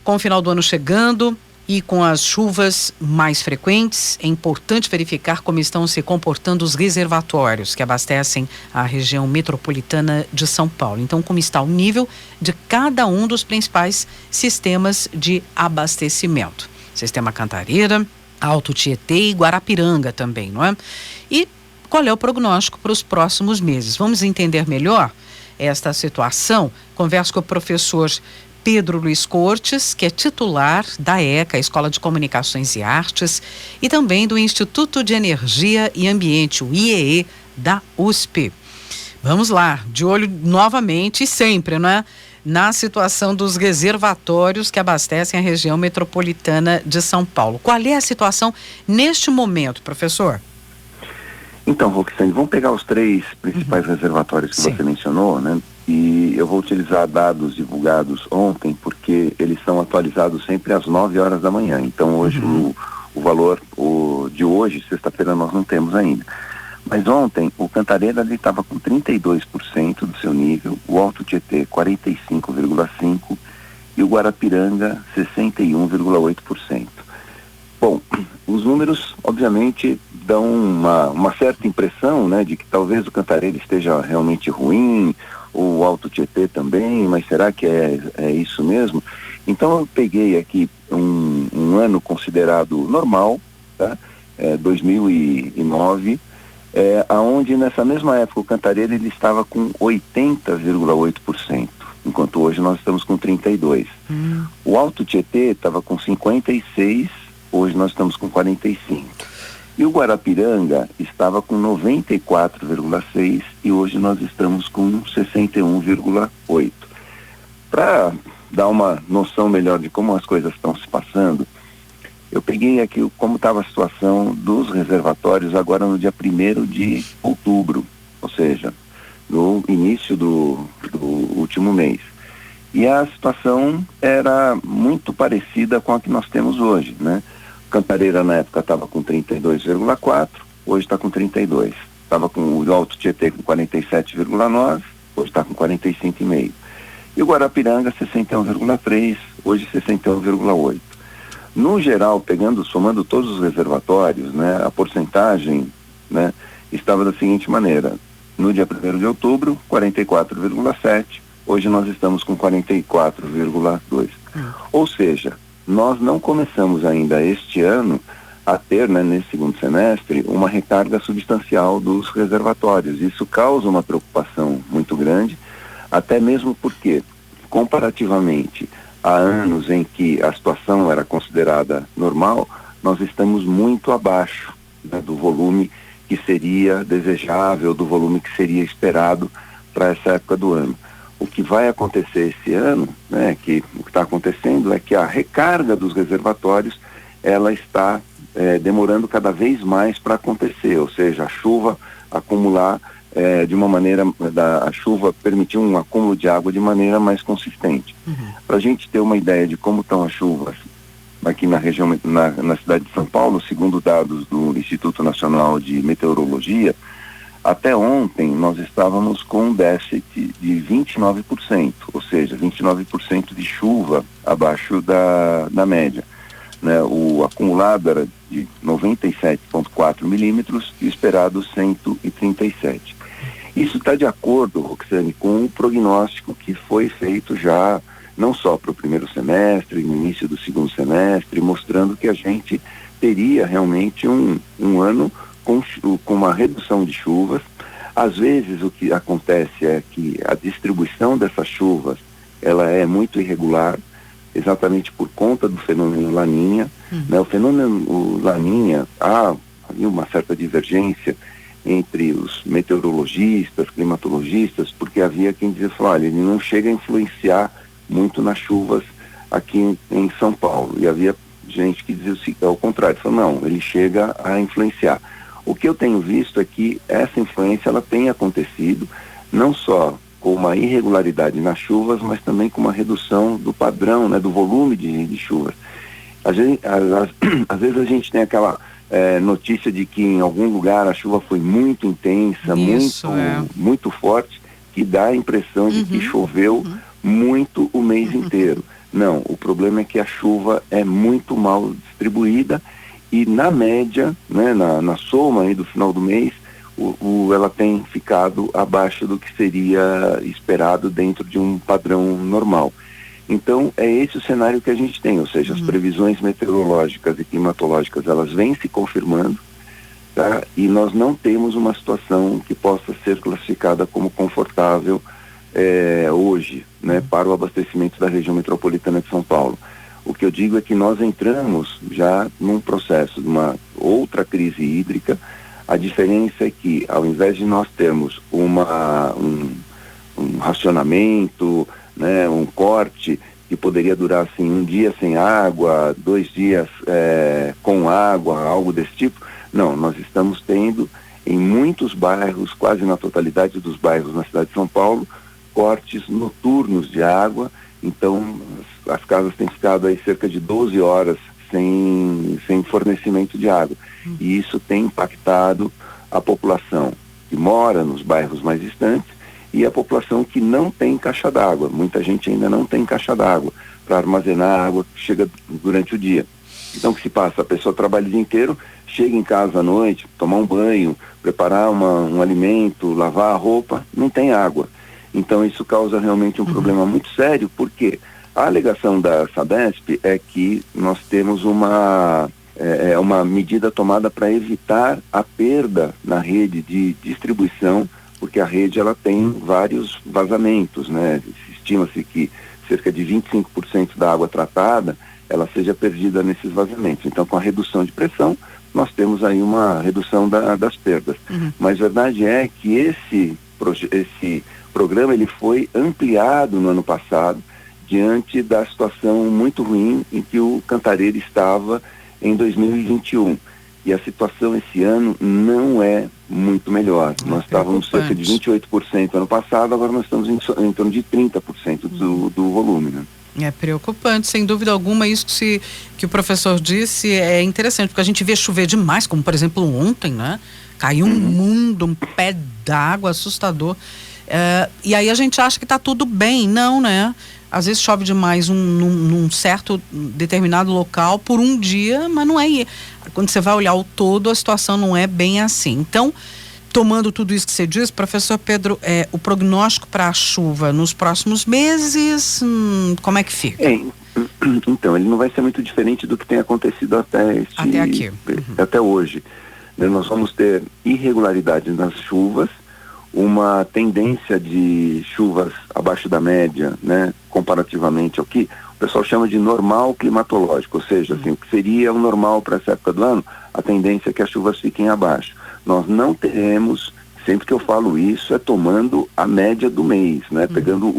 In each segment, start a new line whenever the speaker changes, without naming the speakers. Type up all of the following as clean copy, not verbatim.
Com o final do ano chegando e com as chuvas mais frequentes, é importante verificar como estão se comportando os reservatórios que abastecem a região metropolitana de São Paulo. Então, como está o nível de cada um dos principais sistemas de abastecimento. Sistema Cantareira, Alto Tietê e Guarapiranga também, não é? E qual é o prognóstico para os próximos meses? Vamos entender melhor esta situação? Converso com o professor Pedro Luiz Cortes, que é titular da ECA, a Escola de Comunicações e Artes, e também do Instituto de Energia e Ambiente, o IEE, da USP. Vamos lá, de olho novamente e sempre, não é? Na situação dos reservatórios que abastecem a região metropolitana de São Paulo. Qual é a situação neste momento, professor?
Então, Roxane, vamos pegar os 3 principais reservatórios que você mencionou, né? E eu vou utilizar dados divulgados ontem, porque eles são atualizados sempre às 9 horas da manhã. Então, hoje, o valor de hoje, sexta-feira, nós não temos ainda. Mas ontem, o Cantareira estava com 32% do seu nível, o Alto Tietê 45,5% e o Guarapiranga 61,8%. Bom, os números, obviamente, dão uma certa impressão, né, de que talvez o Cantareira esteja realmente ruim, o Alto Tietê também, mas será que é isso mesmo? Então eu peguei aqui um ano considerado normal, tá? 2009, aonde nessa mesma época o Cantareira ele estava com 80,8%, enquanto hoje nós estamos com 32%. O Alto Tietê estava com 56%, hoje nós estamos com 45%. E o Guarapiranga estava com 94,6% e hoje nós estamos com 61,8%. Para dar uma noção melhor de como as coisas estão se passando, eu peguei aqui como estava a situação dos reservatórios agora no dia 1º de outubro, ou seja, no início do último mês. E a situação era muito parecida com a que nós temos hoje, né? Cantareira na época estava com 32,4%, hoje está com 32%. Estava com o Alto Tietê com 47,9%, hoje está com 45,5%. E o Guarapiranga 61,3%, hoje 61,8%. No geral, somando todos os reservatórios, né, a porcentagem, né, estava da seguinte maneira: no dia 1º de outubro, 44,7%, hoje nós estamos com 44,2%. Ou seja, nós não começamos ainda este ano a ter, né, nesse segundo semestre, uma recarga substancial dos reservatórios. Isso causa uma preocupação muito grande, até mesmo porque, comparativamente a anos em que a situação era considerada normal, nós estamos muito abaixo, né, do volume que seria desejável, do volume que seria esperado para essa época do ano. O que vai acontecer esse ano, né, o que está acontecendo é que a recarga dos reservatórios, ela está demorando cada vez mais para acontecer, ou seja, a chuva acumular de uma maneira, a chuva permitir um acúmulo de água de maneira mais consistente. Para a gente ter uma ideia de como estão as chuvas aqui na região, na cidade de São Paulo, segundo dados do Instituto Nacional de Meteorologia, até ontem nós estávamos com um déficit de 29%, ou seja, 29% de chuva abaixo da média, né? O acumulado era de 97,4 milímetros e o esperado 137. Isso está de acordo, Roxane, com o prognóstico que foi feito já, não só para o primeiro semestre, no início do segundo semestre, mostrando que a gente teria realmente um ano com uma redução de chuvas. Às vezes o que acontece é que a distribuição dessas chuvas, ela é muito irregular, exatamente por conta do fenômeno Laninha, né? O fenômeno Laninha, há uma certa divergência entre os meteorologistas, climatologistas, porque havia quem dizia, olha, ele não chega a influenciar muito nas chuvas aqui em São Paulo, e havia gente que dizia ao contrário, falou, não, ele chega a influenciar. O que eu tenho visto é que essa influência ela tem acontecido, não só com uma irregularidade nas chuvas, mas também com uma redução do padrão, né, do volume de chuvas. Às vezes a gente tem aquela notícia de que em algum lugar a chuva foi muito intensa, muito forte, que dá a impressão de que choveu muito o mês inteiro. Não, o problema é que a chuva é muito mal distribuída e na média, né, na soma aí do final do mês, ela tem ficado abaixo do que seria esperado dentro de um padrão normal. Então, é esse o cenário que a gente tem, ou seja, as previsões meteorológicas e climatológicas, elas vêm se confirmando, tá? E nós não temos uma situação que possa ser classificada como confortável hoje, né, para o abastecimento da região metropolitana de São Paulo. O que eu digo é que nós entramos já num processo de uma outra crise hídrica. A diferença é que, ao invés de nós termos um racionamento, né, um corte que poderia durar assim 1 dia sem água, 2 dias com água, algo desse tipo, não, nós estamos tendo em muitos bairros, quase na totalidade dos bairros na cidade de São Paulo, cortes noturnos de água. Então as casas têm ficado aí cerca de 12 horas sem fornecimento de água. E isso tem impactado a população que mora nos bairros mais distantes e a população que não tem caixa d'água. Muita gente ainda não tem caixa d'água para armazenar a água que chega durante o dia. Então o que se passa? A pessoa trabalha o dia inteiro, chega em casa à noite, tomar um banho, preparar um alimento, lavar a roupa, não tem água. Então isso causa realmente um problema muito sério, porque a alegação da Sabesp é que nós temos uma medida tomada para evitar a perda na rede de distribuição, porque a rede ela tem vários vazamentos, né? Estima-se que cerca de 25% da água tratada ela seja perdida nesses vazamentos. Então, com a redução de pressão, nós temos aí uma redução das perdas. Mas a verdade é que esse programa ele foi ampliado no ano passado diante da situação muito ruim em que o Cantareira estava em 2021. E a situação esse ano não é muito melhor. Nós estávamos cerca de 28% ano passado, agora nós estamos em torno de 30% do volume, né?
É preocupante, sem dúvida alguma. Isso que o professor disse é interessante, porque a gente vê chover demais, como por exemplo ontem, né? Caiu um pé d'água assustador. E aí a gente acha que está tudo bem. Não, né? Às vezes chove demais num certo determinado local por um dia, mas não é. Quando você vai olhar o todo, a situação não é bem assim. Então, tomando tudo isso que você diz, professor Pedro, o prognóstico para a chuva nos próximos meses, como é que fica?
Então, ele não vai ser muito diferente do que tem acontecido até hoje. Nós vamos ter irregularidades nas chuvas, uma tendência de chuvas abaixo da média, né, comparativamente ao que o pessoal chama de normal climatológico, ou seja, assim, o que seria o normal para essa época do ano, a tendência é que as chuvas fiquem abaixo. Nós não teremos, sempre que eu falo isso, é tomando a média do mês, né, pegando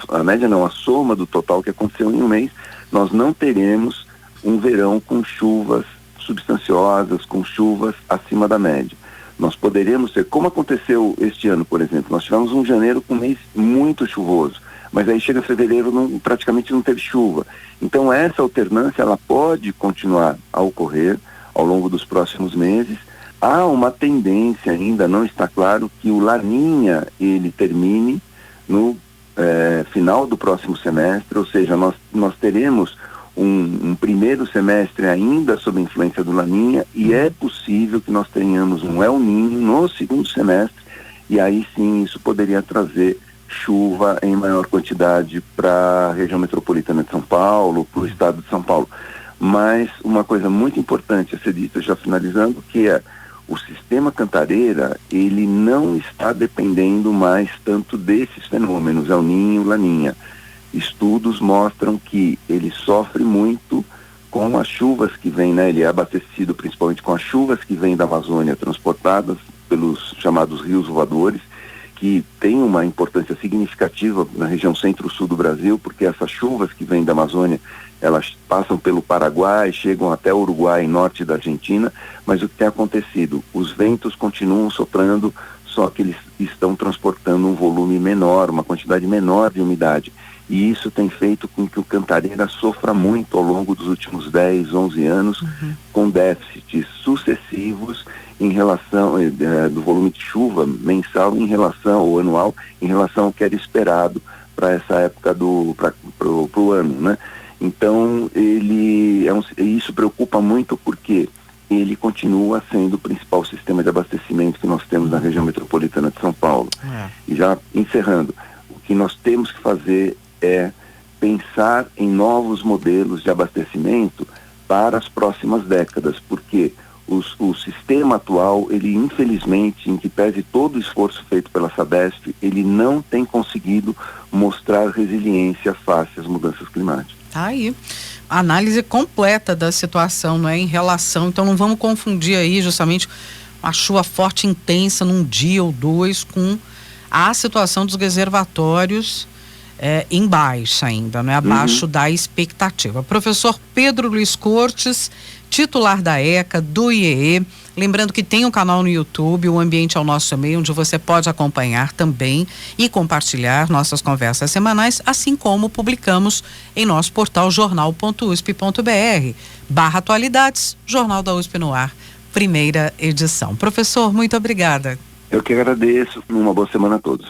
a média não, a soma do total que aconteceu em um mês, nós não teremos um verão com chuvas substanciosas, com chuvas acima da média. Nós poderíamos ter, como aconteceu este ano, por exemplo, nós tivemos um janeiro com um mês muito chuvoso, mas aí chega fevereiro, praticamente não teve chuva. Então essa alternância, ela pode continuar a ocorrer ao longo dos próximos meses. Há uma tendência ainda, não está claro, que o Laninha, ele termine no final do próximo semestre, ou seja, nós teremos um primeiro semestre ainda sob a influência do Laninha e é possível que nós tenhamos um El Niño no segundo semestre e aí sim isso poderia trazer chuva em maior quantidade para a região metropolitana de São Paulo, para o estado de São Paulo. Mas uma coisa muito importante a ser dita, já finalizando, que é o sistema Cantareira, ele não está dependendo mais tanto desses fenômenos, El Niño, Laninha. Estudos mostram que ele sofre muito com as chuvas que vêm, né? Ele é abastecido principalmente com as chuvas que vêm da Amazônia, transportadas pelos chamados rios voadores, que tem uma importância significativa na região centro-sul do Brasil, porque essas chuvas que vêm da Amazônia, elas passam pelo Paraguai, chegam até o Uruguai, norte da Argentina, mas o que tem acontecido? Os ventos continuam soprando, só que eles estão transportando um volume menor, uma quantidade menor de umidade. E isso tem feito com que o Cantareira sofra muito ao longo dos últimos 10, 11 anos, com déficits sucessivos em relação do volume de chuva mensal em relação, ou anual, em relação ao que era esperado para essa época pro ano, né? Então isso preocupa muito porque ele continua sendo o principal sistema de abastecimento que nós temos na região metropolitana de São Paulo. E já encerrando, o que nós temos que fazer é pensar em novos modelos de abastecimento para as próximas décadas, porque o sistema atual, ele infelizmente, em que pese todo o esforço feito pela Sabesp, ele não tem conseguido mostrar resiliência face às mudanças climáticas.
Tá aí, análise completa da situação, não é, em relação, então não vamos confundir aí justamente a chuva forte intensa num dia ou dois com a situação dos reservatórios em baixa ainda, não é, abaixo da expectativa. Professor Pedro Luiz Cortes, titular da ECA, do IEE, lembrando que tem um canal no YouTube, o Ambiente ao Nosso Meio, onde você pode acompanhar também e compartilhar nossas conversas semanais, assim como publicamos em nosso portal jornal.usp.br/atualidades, Jornal da USP no Ar, primeira edição. Professor, muito obrigada.
Eu que agradeço, uma boa semana a todos.